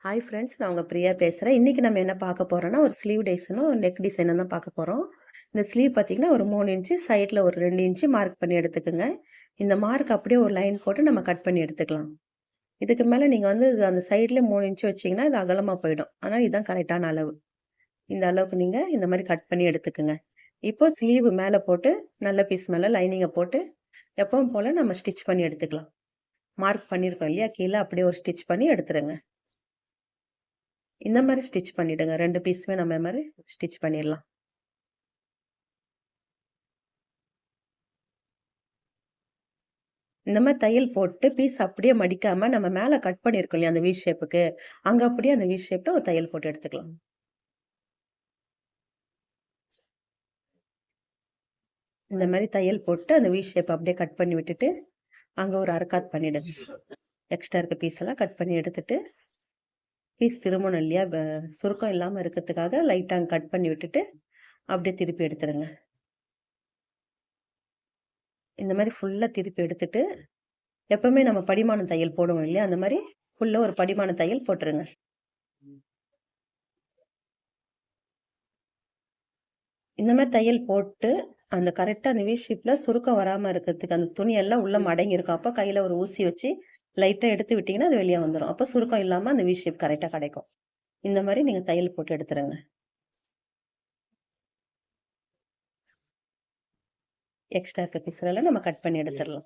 Hi friends, நான் உங்கள் பிரியா பேசுகிறேன். இன்றைக்கி நம்ம என்ன பார்க்க போகிறோன்னா, ஒரு ஸ்லீவ் டிசைனும் நெக் டிசைனும் தான் பார்க்க போகிறோம். இந்த ஸ்லீவ் பார்த்திங்கன்னா ஒரு 3 இன்ச்சு, சைடில் ஒரு 2 இன்ச்சு மார்க் பண்ணி எடுத்துக்கோங்க. இந்த மார்க் அப்படியே ஒரு லைன் போட்டு நம்ம கட் பண்ணி எடுத்துக்கலாம். இதுக்கு மேலே நீங்கள் வந்து அந்த சைடில் 3 இன்ச்சு வச்சிங்கன்னா இது அகலமாக போயிடும். ஆனால் இதுதான் கரெக்டான அளவு. இந்த அளவுக்கு நீங்கள் இந்த மாதிரி கட் பண்ணி எடுத்துக்கோங்க. இப்போ ஸ்லீவ் மேலே போட்டு நல்ல பீஸ் மேலே லைனிங்கை போட்டு எப்பவும் போல் நம்ம ஸ்டிச் பண்ணி எடுத்துக்கலாம். மார்க் பண்ணியிருக்கோம் இல்லையா, கீழே அப்படியே ஒரு ஸ்டிச் பண்ணி எடுத்துருங்க. இந்த மாதிரி ஸ்டிச் பண்ணிடுங்க. 2 பீஸுமே நம்ம இந்த மாதிரி ஸ்டிச் பண்ணிடலாம். இந்த மாதிரி தையல் போட்டு பீஸ் அப்படியே மடிக்காம நம்ம மேலே கட் பண்ணியிருக்கோம் இல்லையா அந்த வி ஷேப்புக்கு, அங்கே அப்படியே அந்த வி ஷேப்பில் ஒரு தையல் போட்டு எடுத்துக்கலாம். இந்த மாதிரி தையல் போட்டு அந்த வி ஷேப் அப்படியே கட் பண்ணி விட்டுட்டு அங்கே ஒரு அரைக்காத் பண்ணிடுங்க. எக்ஸ்ட்ரா இருக்க பீஸ் எல்லாம் கட் பண்ணி எடுத்துட்டு பீஸ் திரும்பணும் இல்லையா, சுருக்கம் இல்லாமல் இருக்கிறதுக்காக லைட்டாக கட் பண்ணி விட்டுட்டு அப்படியே திருப்பி எடுத்துருங்க. இந்த மாதிரி ஃபுல்லாக திருப்பி எடுத்துட்டு எப்பவுமே நம்ம படிமான தையல் போடுவோம் இல்லையா, அந்த மாதிரி ஃபுல்லாக ஒரு படிமான தையல் போட்டுருங்க. இந்த மாதிரி தையல் போட்டு அந்த கரெக்டாக அந்த வி ஷேப்பில் சுருக்கம் வராமல் இருக்கிறதுக்கு அந்த துணியெல்லாம் உள்ள மடங்கி இருக்கும். அப்போ கையில் ஒரு ஊசி வச்சு லைட்டாக எடுத்து விட்டிங்கன்னா அது வெளியே வந்துடும். அப்போ சுருக்கம் இல்லாமல் அந்த வி ஷேப் கரெக்டாக கிடைக்கும். இந்த மாதிரி நீங்கள் தையல் போட்டு எடுத்துருங்க. எக்ஸ்ட்ரா இருக்க பீஸ்லாம் நம்ம கட் பண்ணி எடுத்துடலாம்.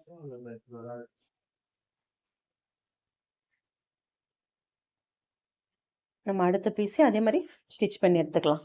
நம்ம அடுத்த பீஸே அதே மாதிரி ஸ்டிச் பண்ணி எடுத்துக்கலாம்.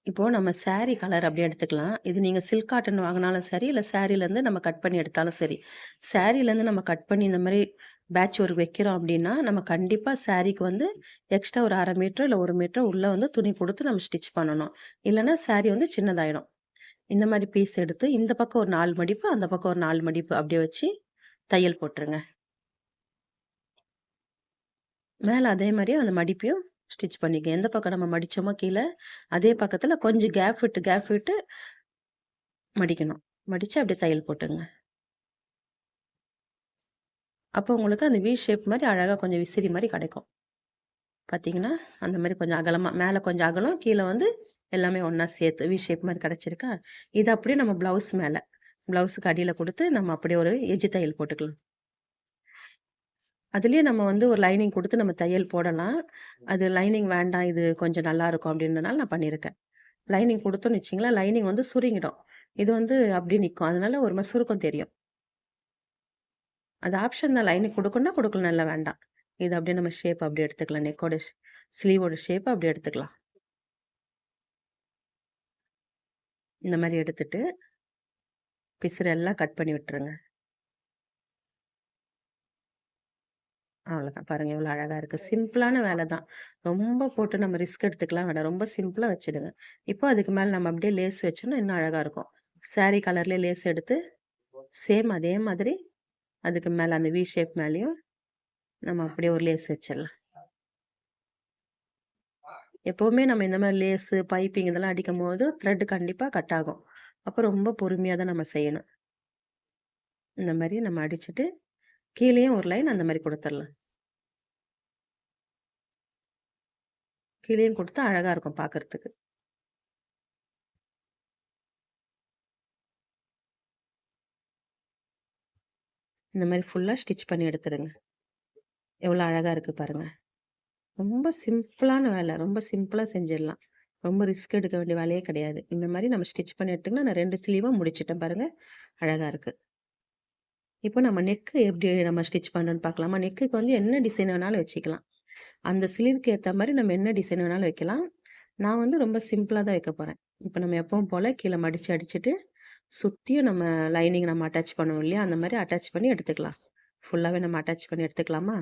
இப்போது நம்ம சாரீ கலர் அப்படியே எடுத்துக்கலாம். இது நீங்கள் சில்க் காட்டன் வாங்கினாலும் சரி, இல்லை சாரீலேருந்து நம்ம கட் பண்ணி எடுத்தாலும் சரி. சாரீலேருந்து நம்ம கட் பண்ணி இந்த மாதிரி பேட்ச் ஒர்க் வைக்கிறோம் அப்படின்னா, நம்ம கண்டிப்பாக சாரீக்கு வந்து எக்ஸ்ட்ரா ஒரு 1/2 மீட்டர் இல்லை 1 மீட்டர் உள்ளே வந்து துணி கொடுத்து நம்ம ஸ்டிச் பண்ணணும். இல்லைன்னா சாரீ வந்து சின்னதாயிடும். இந்த மாதிரி பீஸ் எடுத்து இந்த பக்கம் ஒரு 4 மடிப்பு, அந்த பக்கம் ஒரு 4 மடிப்பு அப்படியே வச்சு தையல் போட்டுருங்க. மேலே அதே மாதிரியே அந்த மடிப்பையும் ஸ்டிச் பண்ணிக்க. எந்த பக்கம் நம்ம மடித்தோமோ கீழே அதே பக்கத்தில் கொஞ்சம் கேப் விட்டு மடிக்கணும். மடித்து அப்படியே தையல் போட்டுங்க. அப்போ உங்களுக்கு அந்த வி ஷேப் மாதிரி அழகாக கொஞ்சம் விசிறி மாதிரி கிடைக்கும். பார்த்தீங்கன்னா அந்த மாதிரி கொஞ்சம் அகலமாக, மேலே கொஞ்சம் அகலம், கீழே வந்து எல்லாமே ஒன்றா சேர்த்து வி ஷேப் மாதிரி கிடச்சிருக்கா. இது அப்படியே நம்ம ப்ளவுஸ் மேலே, ப்ளவுஸுக்கு அடியில் கொடுத்து நம்ம அப்படியே ஒரு எஜ்ஜு தையல் போட்டுக்கலாம். அதுலேயே நம்ம வந்து ஒரு லைனிங் கொடுத்து நம்ம தையல் போடலாம். அது லைனிங் வேண்டாம், இது கொஞ்சம் நல்லாயிருக்கும் அப்படின்றனால நான் பண்ணியிருக்கேன். லைனிங் கொடுத்தோன்னு வச்சிங்களேன், லைனிங் வந்து சுருங்கிடும். இது வந்து அப்படியே நிற்கும். அதனால ஒரு மாதிரி சுருக்கம் தெரியும். அது ஆப்ஷன் தான், லைனிங் கொடுக்கணும்னா கொடுக்கலாம், நல்லா வேண்டாம். இது அப்படியே நம்ம ஷேப் அப்படியே எடுத்துக்கலாம். நெக்கோட ஸ்லீவோட ஷேப் அப்படியே எடுத்துக்கலாம். இந்த மாதிரி எடுத்துட்டு பிசுரெல்லாம் கட் பண்ணி விட்டுருங்க. அவ்வளோதான். பாருங்க எவ்வளோ அழகாக இருக்குது. சிம்பிளான வேலை தான். ரொம்ப போட்டு நம்ம ரிஸ்க் எடுத்துக்கலாம் வேண்டாம். ரொம்ப சிம்பிளாக வச்சுடுங்க. இப்போ அதுக்கு மேலே நம்ம அப்படியே லேஸ் வச்சோன்னா இன்னும் அழகாக இருக்கும். சாரீ கலர்லேயே லேஸ் எடுத்து சேம் அதே மாதிரி அதுக்கு மேலே அந்த வி ஷேப் மேலேயும் நம்ம அப்படியே ஒரு லேஸ் வச்சிடலாம். எப்போவுமே நம்ம இந்த மாதிரி லேஸு, பைப்பிங் இதெல்லாம் அடிக்கும் போது த்ரெட் கண்டிப்பாக கட் ஆகும். அப்போ ரொம்ப பொறுமையாக தான் நம்ம செய்யணும். இந்த மாதிரி நம்ம அடிச்சுட்டு கீழேயும் ஒரு லைன் அந்த மாதிரி கொடுத்துடலாம். கீழேயும் கொடுத்தா அழகாக இருக்கும் பார்க்கறதுக்கு. இந்த மாதிரி ஃபுல்லாக ஸ்டிச் பண்ணி எடுத்துடுங்க. எவ்வளோ அழகாக இருக்குது பாருங்கள். ரொம்ப சிம்பிளான வேலை. ரொம்ப சிம்பிளாக செஞ்சிடலாம். ரொம்ப ரிஸ்க் எடுக்க வேண்டிய வேலையே கிடையாது. இந்த மாதிரி நம்ம ஸ்டிச் பண்ணி எடுத்துங்கன்னா நான் 2 ஸ்லீவும் முடிச்சிட்டேன் பாருங்கள். அழகாக இருக்குது. இப்போ நம்ம நெக்கு எப்படி நம்ம ஸ்டிச் பண்ணுறோன்னு பார்க்கலாமா? நெக்குக்கு வந்து என்ன டிசைன் வேணாலும் வச்சுக்கலாம். அந்த ஸ்லீவுக்கு ஏற்ற மாதிரி நம்ம என்ன டிசைன் வேணாலும் வைக்கலாம். நான் வந்து ரொம்ப சிம்பிளா தான் வைக்க போறேன். இப்ப நம்ம எப்பவும் போல கீழ மடிச்சு அடிச்சுட்டு, சுத்தியும் நம்ம லைனிங் நம்ம அட்டாச் பண்ணுவோம் இல்லையா? அந்த மாரி அட்டாச் பண்ணி எடுத்துக்கலாம். ஃபுல்லாவே நம்ம அட்டாச் பண்ணி எடுத்துக்கலாமா?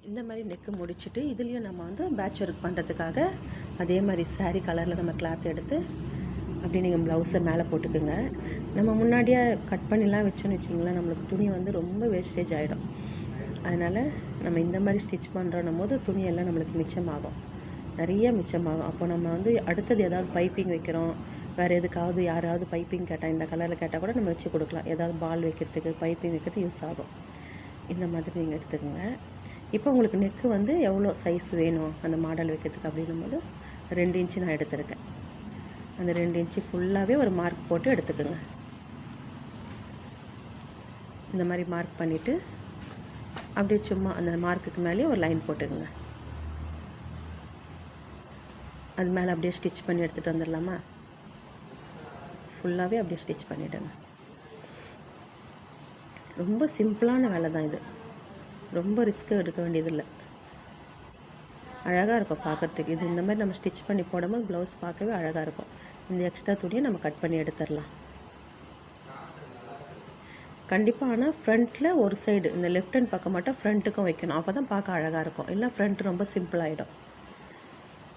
இந்த மாதிரி நெக்கு முடிச்சுட்டு இதுலேயும் நம்ம வந்து பேட்ச் ஒர்க் பண்ணுறதுக்காக அதே மாதிரி saree கலரில் நம்ம கிளாத் எடுத்து அப்படியே நீங்கள் ப்ளவுஸை மேலே போட்டுக்குங்க. நம்ம முன்னாடியே கட் பண்ணிலாம் வச்சோன்னு வச்சிங்களேன், நம்மளுக்கு துணி வந்து ரொம்ப வேஸ்டேஜ் ஆகிடும். அதனால் நம்ம இந்த மாதிரி ஸ்டிச் பண்ணுறோன்னும் போது துணியெல்லாம் நம்மளுக்கு மிச்சமாகும், நிறைய மிச்சமாகும். அப்போ நம்ம வந்து அடுத்தது ஏதாவது பைப்பிங் வைக்கிறோம், வேறு எதுக்காவது யாராவது பைப்பிங் கேட்டால் இந்த கலரில் கேட்டால் கூட நம்ம வச்சு கொடுக்கலாம். ஏதாவது பால் வைக்கிறதுக்கு பைப்பிங் வைக்கிறதுக்கு யூஸ் ஆகும். இந்த மாதிரி நீங்கள் எடுத்துக்கோங்க. இப்போ உங்களுக்கு நெக்கு வந்து எவ்வளோ சைஸ் வேணும் அந்த மாடல் வைக்கிறதுக்கு அப்படின்னும் போது 2 இன்ச்சு நான் எடுத்திருக்கேன். அந்த 2 இன்ச்சு ஃபுல்லாகவே ஒரு மார்க் போட்டு எடுத்துக்கோங்க. இந்த மாதிரி மார்க் பண்ணிவிட்டு அப்படியே சும்மா அந்த மார்க்குக்கு மேலேயே ஒரு லைன் போட்டுக்கோங்க. அது மேலே அப்படியே ஸ்டிச் பண்ணி எடுத்துகிட்டு வந்துடலாமா? ஃபுல்லாகவே அப்படியே ஸ்டிச் பண்ணிவிடுங்க. ரொம்ப சிம்பிளான வேலை தான் இது, ரொம்ப ரிஸ்க்கு எடுக்க வேண்டியதில்லை. அழகாக இருக்கும் பார்க்குறதுக்கு. இது இந்த மாதிரி நம்ம ஸ்டிச் பண்ணி போடும்போது ப்ளவுஸ் பார்க்கவே அழகாக இருக்கும். இந்த எக்ஸ்ட்ரா துணியை நம்ம கட் பண்ணி எடுத்துடலாம் கண்டிப்பாக. ஆனால் ஃப்ரண்ட்டில் ஒரு சைடு இந்த லெஃப்ட் ஹேண்ட் பக்கம் மட்டும் ஃப்ரண்ட்டுக்கும் வைக்கணும், அப்போ தான் பார்க்க அழகாக இருக்கும். இல்லை ஃப்ரண்ட் ரொம்ப சிம்பிளாகிடும்.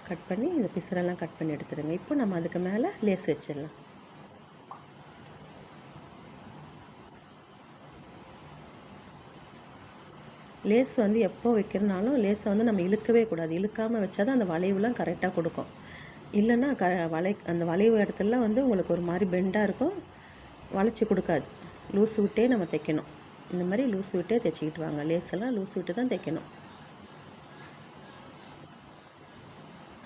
கட் பண்ணி இந்த பிசரெல்லாம் கட் பண்ணி எடுத்துடுங்க. இப்போ நம்ம அதுக்கு மேலே லேஸ் வச்சிடலாம். லேஸ் வந்து எப்போ வைக்கிறனாலும் லேஸை வந்து நம்ம இழுக்கவே கூடாது. இழுக்காமல் வச்சா தான் அந்த வளைவுலாம் கரெக்டாக கொடுக்கும். இல்லைன்னா அந்த வளைவு இடத்துலலாம் வந்து உங்களுக்கு ஒரு மாதிரி பெண்டாக இருக்கும், வளைச்சி கொடுக்காது. லூஸ் விட்டே நம்ம தைக்கணும். இந்த மாதிரி லூஸ் விட்டே தைச்சிக்கிட்டு வாங்க. லேஸெல்லாம் லூஸ் விட்டு தான் தைக்கணும்.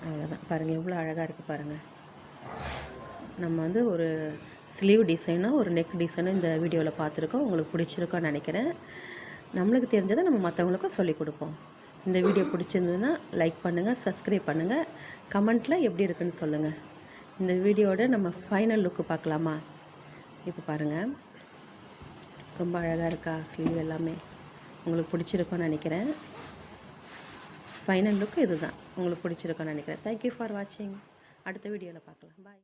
அவ்வளோதான். பாருங்கள் எவ்வளோ அழகாக இருக்குது பாருங்கள். நம்ம வந்து ஒரு ஸ்லீவ் டிசைனோ ஒரு நெக் டிசைனோ இந்த வீடியோவில் பார்த்துருக்கோம். உங்களுக்கு பிடிச்சிருக்கோன்னு நினைக்கிறேன். நம்மளுக்கு தெரிஞ்சதை நம்ம மற்றவங்களுக்கும் சொல்லிக் கொடுப்போம். இந்த வீடியோ பிடிச்சிருந்ததுன்னா லைக் பண்ணுங்கள், சப்ஸ்கிரைப் பண்ணுங்கள், கமெண்ட்டில் எப்படி இருக்குன்னு சொல்லுங்கள். இந்த வீடியோட நம்ம ஃபைனல் லுக்கு பார்க்கலாமா? இப்போ பாருங்கள் ரொம்ப அழகாக இருக்கா ஸ்லீவ் எல்லாமே. உங்களுக்கு பிடிச்சிருக்கோன்னு நினைக்கிறேன். ஃபைனல் லுக்கு இது தான். உங்களுக்கு பிடிச்சிருக்கோன்னு நினைக்கிறேன். தேங்க்யூ ஃபார் வாட்சிங். அடுத்த வீடியோவில் பார்க்கலாம். பாய்.